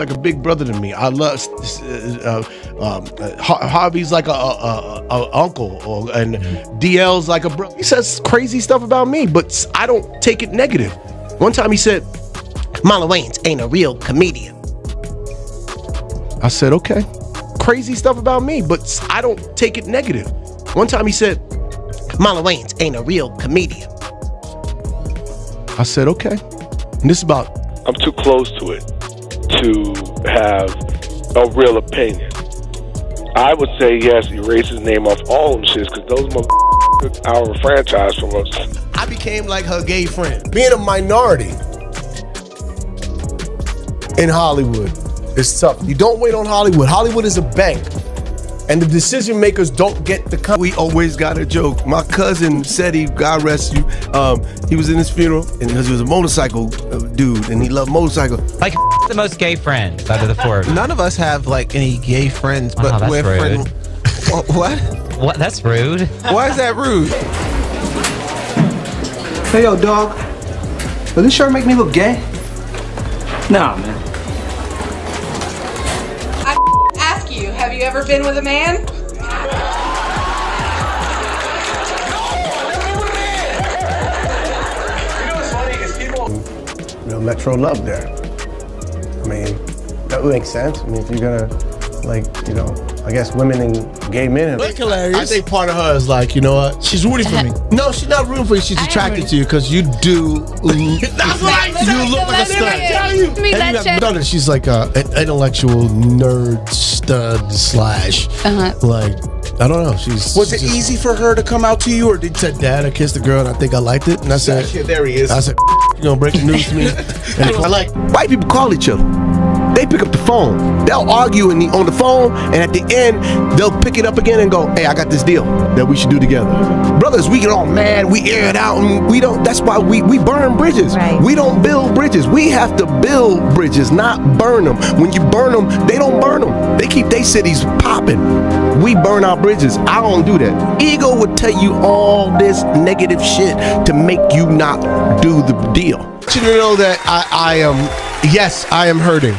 like a big brother to me. I love Harvey's like a uncle, and DL's like a brother. He says crazy stuff about me, but I don't take it negative. One time he said, Marlon Wayans ain't a real comedian. I said, okay. Crazy stuff about me, but I don't take it negative. One time he said, Marlon Wayans ain't a real comedian. I said, okay. And this is about... I'm too close to it to have a real opinion. I would say yes, erase his name off all them shits, because those motherfuckers our franchise from us. I became like her gay friend. Being a minority in Hollywood is tough. You don't wait on Hollywood. Hollywood is a bank. And the decision makers don't get the we always got a joke. My cousin said God rest you, he was in his funeral, and because he was a motorcycle dude, and he loved motorcycles. Like the most gay friends out of the four. None of us have like any gay friends, but we're friends. What? What? That's rude. Why is that rude? Hey, yo, dog. Does this shirt make me look gay? Nah, man. Have you ever been with a man? Metro love there. I mean, that would make sense. I mean, if you're gonna, like, you know, I guess women and gay men. That's hilarious. I think part of her is like, you know what? She's rooting for me. No, she's not rooting for you. She's attracted to you because you do. That's right. You look like a stud. She's like an intellectual nerd stud slash. Like, I don't know. Was it easy for her to come out to you, or did said, Dad, I kissed a girl and I think I liked it, and I said, there he is. I said, you gonna break the news to me? And I like white people call each other. They pick up the phone. They'll argue on the phone, and at the end, they'll pick it up again and go, hey, I got this deal that we should do together. Brothers, we get all mad, we air it out, and we don't, that's why we burn bridges. Right. We don't build bridges. We have to build bridges, not burn them. When you burn them, they don't burn them. They keep their cities popping. We burn our bridges. I don't do that. Ego would tell you all this negative shit to make you not do the deal. I want you to know that I am hurting.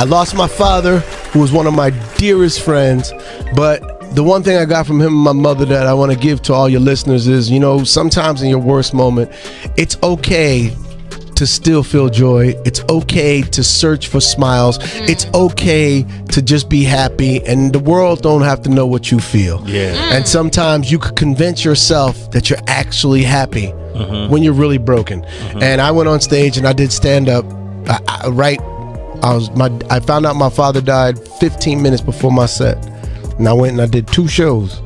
I lost my father, who was one of my dearest friends, but the one thing I got from him and my mother that I want to give to all your listeners is, you know, sometimes in your worst moment, it's okay to still feel joy. It's okay to search for smiles. It's okay to just be happy, and the world don't have to know what you feel. And sometimes you could convince yourself that you're actually happy when you're really broken. And I went on stage and I did stand up I found out my father died 15 minutes before my set, and I went and I did 2 shows,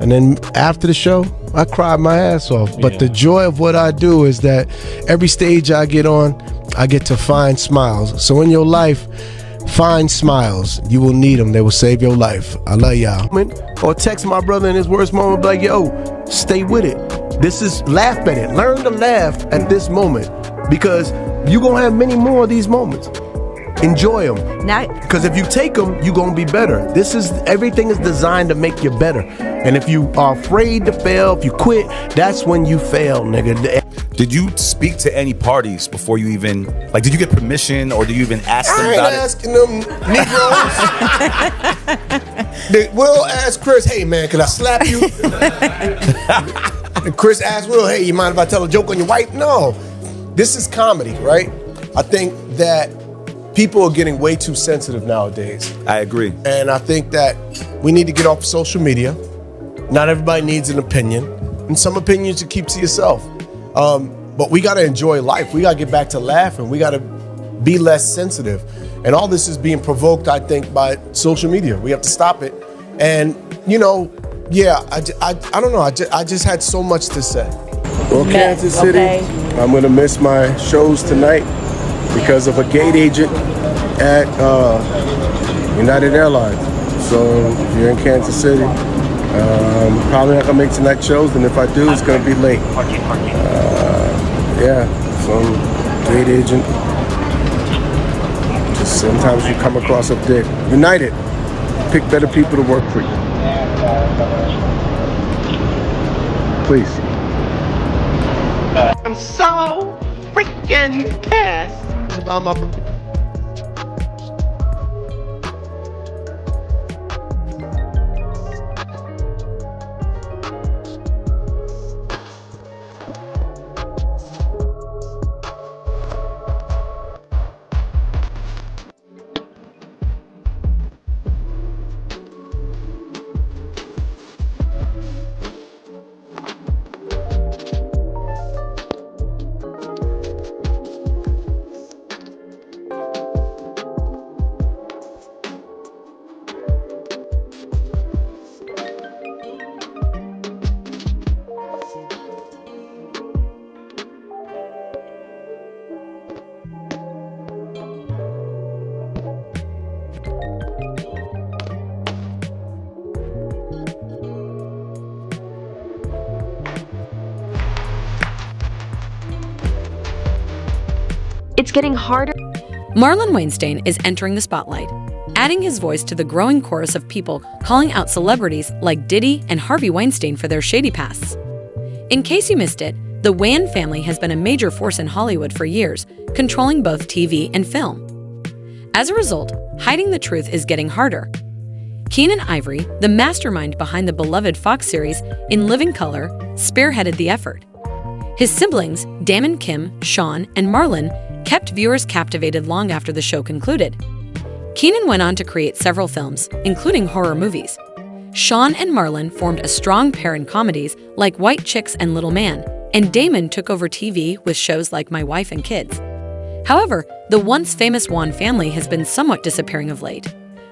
and then after the show I cried my ass off. But the joy of what I do is that every stage I get on, I get to find smiles. So in your life, find smiles. You will need them. They will save your life. I love y'all. Or text my brother in his worst moment, like, yo, stay with it. This is, laugh at it. Learn to laugh at this moment, because you're gonna have many more of these moments. Enjoy them. Because if you take them, you're going to be better. Everything is designed to make you better. And if you are afraid to fail, if you quit, that's when you fail, nigga. Did you speak to any parties before you even, like, did you get permission, or did you even ask them about it? I ain't asking them Negroes. Will asked Chris, hey, man, can I slap you? And Chris asked Will, hey, you mind if I tell a joke on your wife? No. This is comedy, right? I think that people are getting way too sensitive nowadays. I agree. And I think that we need to get off social media. Not everybody needs an opinion. And some opinions you keep to yourself. But we got to enjoy life. We got to get back to laughing. We got to be less sensitive. And all this is being provoked, I think, by social media. We have to stop it. And, you know, yeah, I don't know. I just had so much to say. Well, Kansas City, I'm going to miss my shows tonight because of a gate agent at United Airlines. So if you're in Kansas City, probably not gonna make tonight's shows, and if I do, it's gonna be late. Yeah, some gate agent. Just sometimes you come across a dick. United, pick better people to work for you. Please. I'm so freaking pissed. About my It's getting harder. Marlon Wayans is entering the spotlight, adding his voice to the growing chorus of people calling out celebrities like Diddy and Harvey Weinstein for their shady pasts. In case you missed it, the Wayans family has been a major force in Hollywood for years, controlling both TV and film. As a result, hiding the truth is getting harder. Keenen Ivory, the mastermind behind the beloved Fox series In Living Color, spearheaded the effort. His siblings, Damon, Kim, Sean, and Marlon, kept viewers captivated long after the show concluded. Keenen went on to create several films, including horror movies. Sean and Marlon formed a strong pair in comedies like White Chicks and Little Man, and Damon took over TV with shows like My Wife and Kids. However, the once famous Wayans family has been somewhat disappearing of late,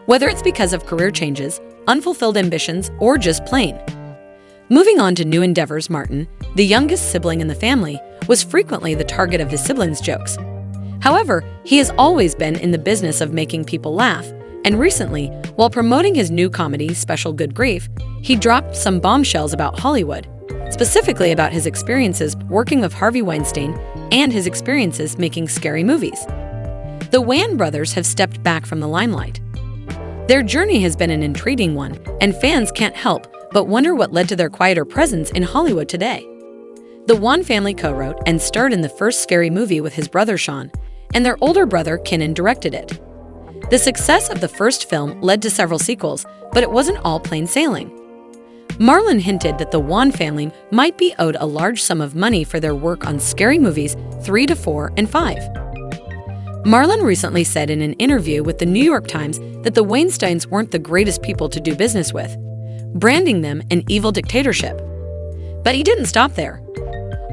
whether it's because of career changes, unfulfilled ambitions, or just plain. Moving on to new endeavors, Martin, the youngest sibling in the family, was frequently the target of his siblings' jokes. However, he has always been in the business of making people laugh, and recently, while promoting his new comedy, Special Good Grief, he dropped some bombshells about Hollywood, specifically about his experiences working with Harvey Weinstein and his experiences making scary movies. The Wayans brothers have stepped back from the limelight. Their journey has been an intriguing one, and fans can't help but wonder what led to their quieter presence in Hollywood today. The Wayans family co-wrote and starred in the first Scary Movie with his brother Sean, and their older brother Keenen directed it. The success of the first film led to several sequels, but it wasn't all plain sailing. Marlon hinted that the Wayans family might be owed a large sum of money for their work on Scary Movies 3 to 4 and 5. Marlon recently said in an interview with the New York Times that the Weinsteins weren't the greatest people to do business with, branding them an evil dictatorship. But he didn't stop there.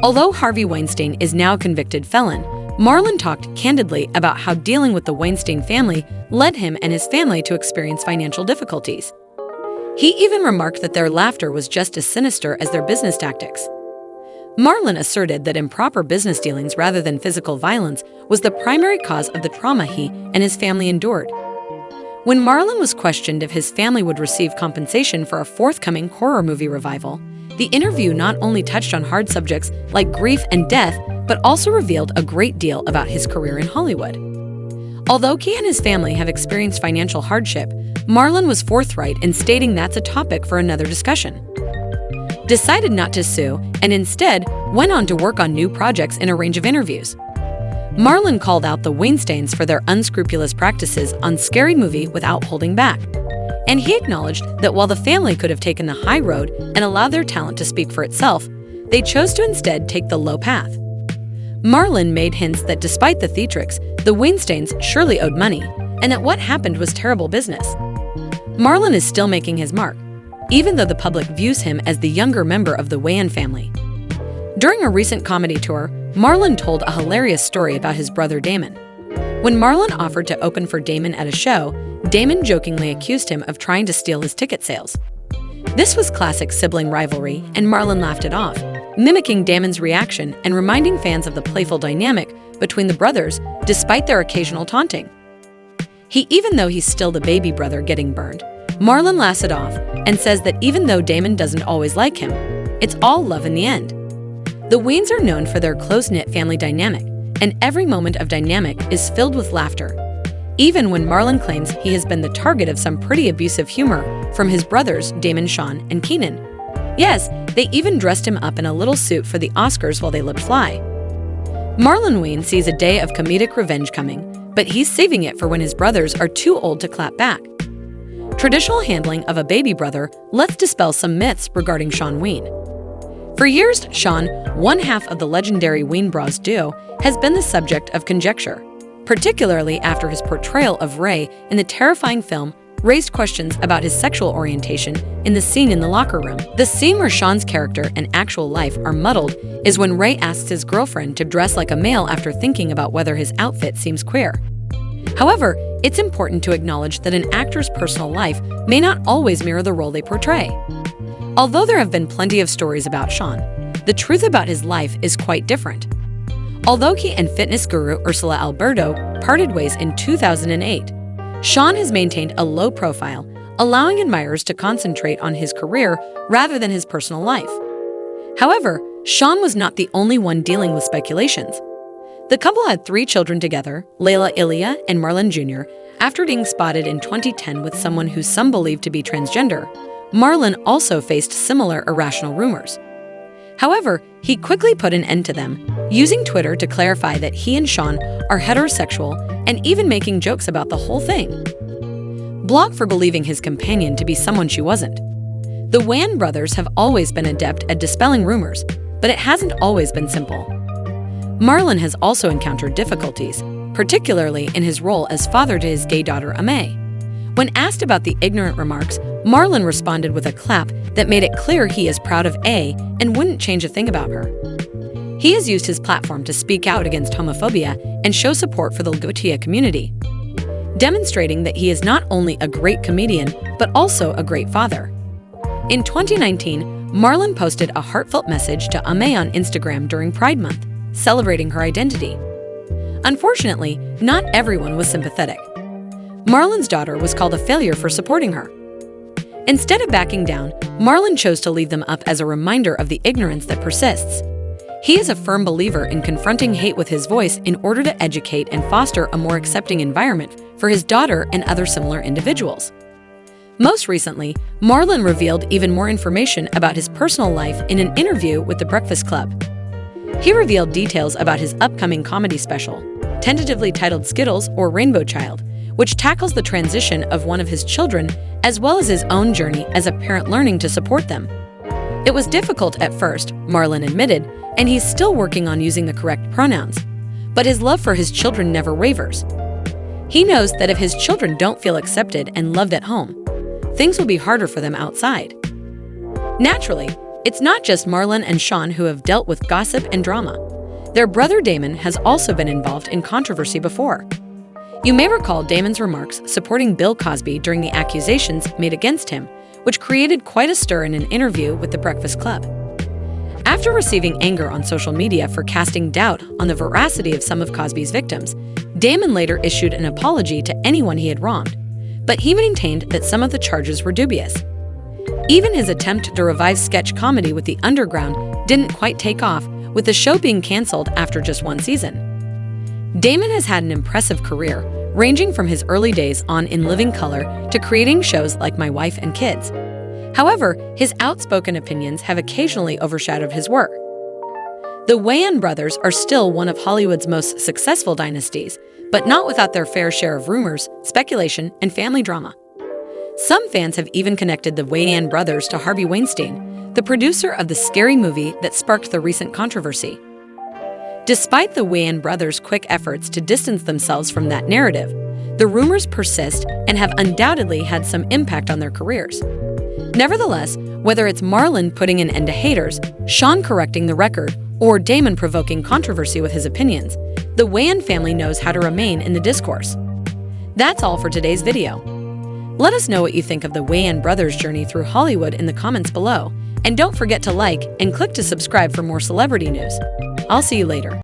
Although Harvey Weinstein is now a convicted felon, Marlon talked candidly about how dealing with the Weinstein family led him and his family to experience financial difficulties. He even remarked that their laughter was just as sinister as their business tactics. Marlon asserted that improper business dealings rather than physical violence was the primary cause of the trauma he and his family endured. When Marlon was questioned if his family would receive compensation for a forthcoming horror movie revival, the interview not only touched on hard subjects like grief and death, but also revealed a great deal about his career in Hollywood. Although he and his family have experienced financial hardship, Marlon was forthright in stating that's a topic for another discussion. Decided not to sue, and instead went on to work on new projects in a range of interviews. Marlon called out the Weinsteins for their unscrupulous practices on Scary Movie without holding back. And he acknowledged that while the family could have taken the high road and allowed their talent to speak for itself, they chose to instead take the low path. Marlon made hints that despite the theatrics, the Weinsteins surely owed money, and that what happened was terrible business. Marlon is still making his mark, even though the public views him as the younger member of the Wayans family. During a recent comedy tour, Marlon told a hilarious story about his brother Damon. When Marlon offered to open for Damon at a show, Damon jokingly accused him of trying to steal his ticket sales. This was classic sibling rivalry, and Marlon laughed it off, mimicking Damon's reaction and reminding fans of the playful dynamic between the brothers despite their occasional taunting. Even though he's still the baby brother getting burned, Marlon laughs it off and says that even though Damon doesn't always like him, it's all love in the end. The Wayans are known for their close-knit family dynamic, and every moment of dynamic is filled with laughter, even when Marlon claims he has been the target of some pretty abusive humor from his brothers Damon, Sean, and Keenen. Yes, they even dressed him up in a little suit for the Oscars while they let fly. Marlon Wayans sees a day of comedic revenge coming, but he's saving it for when his brothers are too old to clap back. Traditional handling of a baby brother lets dispel some myths regarding Shawn Wayans. For years, Shawn, one half of the legendary Wayans Bros duo, has been the subject of conjecture, particularly after his portrayal of Ray in the terrifying film raised questions about his sexual orientation in the scene in the locker room. The scene where Shawn's character and actual life are muddled is when Ray asks his girlfriend to dress like a male after thinking about whether his outfit seems queer. However, it's important to acknowledge that an actor's personal life may not always mirror the role they portray. Although there have been plenty of stories about Shawn, the truth about his life is quite different. Although he and fitness guru Ursula Alberto parted ways in 2008, Shawn has maintained a low profile, allowing admirers to concentrate on his career rather than his personal life. However, Shawn was not the only one dealing with speculations. The couple had 3 children together, Layla Ilya and Marlon Jr., after being spotted in 2010 with someone who some believed to be transgender. Marlon also faced similar irrational rumors. However, he quickly put an end to them, using Twitter to clarify that he and Sean are heterosexual and even making jokes about the whole thing. Blocked for believing his companion to be someone she wasn't. The Wayans brothers have always been adept at dispelling rumors, but it hasn't always been simple. Marlon has also encountered difficulties, particularly in his role as father to his gay daughter Amay. When asked about the ignorant remarks, Marlon responded with a clap that made it clear he is proud of A and wouldn't change a thing about her. He has used his platform to speak out against homophobia and show support for the LGBTQ community, demonstrating that he is not only a great comedian, but also a great father. In 2019, Marlon posted a heartfelt message to Amay on Instagram during Pride Month, celebrating her identity. Unfortunately, not everyone was sympathetic. Marlon's daughter was called a failure for supporting her. Instead of backing down, Marlon chose to leave them up as a reminder of the ignorance that persists. He is a firm believer in confronting hate with his voice in order to educate and foster a more accepting environment for his daughter and other similar individuals. Most recently, Marlon revealed even more information about his personal life in an interview with The Breakfast Club. He revealed details about his upcoming comedy special, tentatively titled Skittles or Rainbow Child, which tackles the transition of one of his children as well as his own journey as a parent learning to support them. It was difficult at first, Marlon admitted, and he's still working on using the correct pronouns, but his love for his children never wavers. He knows that if his children don't feel accepted and loved at home, things will be harder for them outside. Naturally, it's not just Marlon and Sean who have dealt with gossip and drama. Their brother Damon has also been involved in controversy before. You may recall Damon's remarks supporting Bill Cosby during the accusations made against him, which created quite a stir in an interview with The Breakfast Club. After receiving anger on social media for casting doubt on the veracity of some of Cosby's victims, Damon later issued an apology to anyone he had wronged, but he maintained that some of the charges were dubious. Even his attempt to revive sketch comedy with The Underground didn't quite take off, with the show being canceled after just 1 season. Damon has had an impressive career, ranging from his early days on In Living Color to creating shows like My Wife and Kids. However, his outspoken opinions have occasionally overshadowed his work. The Wayans brothers are still one of Hollywood's most successful dynasties, but not without their fair share of rumors, speculation, and family drama. Some fans have even connected the Wayans brothers to Harvey Weinstein, the producer of the scary movie that sparked the recent controversy. Despite the Wayans brothers' quick efforts to distance themselves from that narrative, the rumors persist and have undoubtedly had some impact on their careers. Nevertheless, whether it's Marlon putting an end to haters, Sean correcting the record, or Damon provoking controversy with his opinions, the Wayans family knows how to remain in the discourse. That's all for today's video. Let us know what you think of the Wayans brothers' journey through Hollywood in the comments below, and don't forget to like and click to subscribe for more celebrity news. I'll see you later.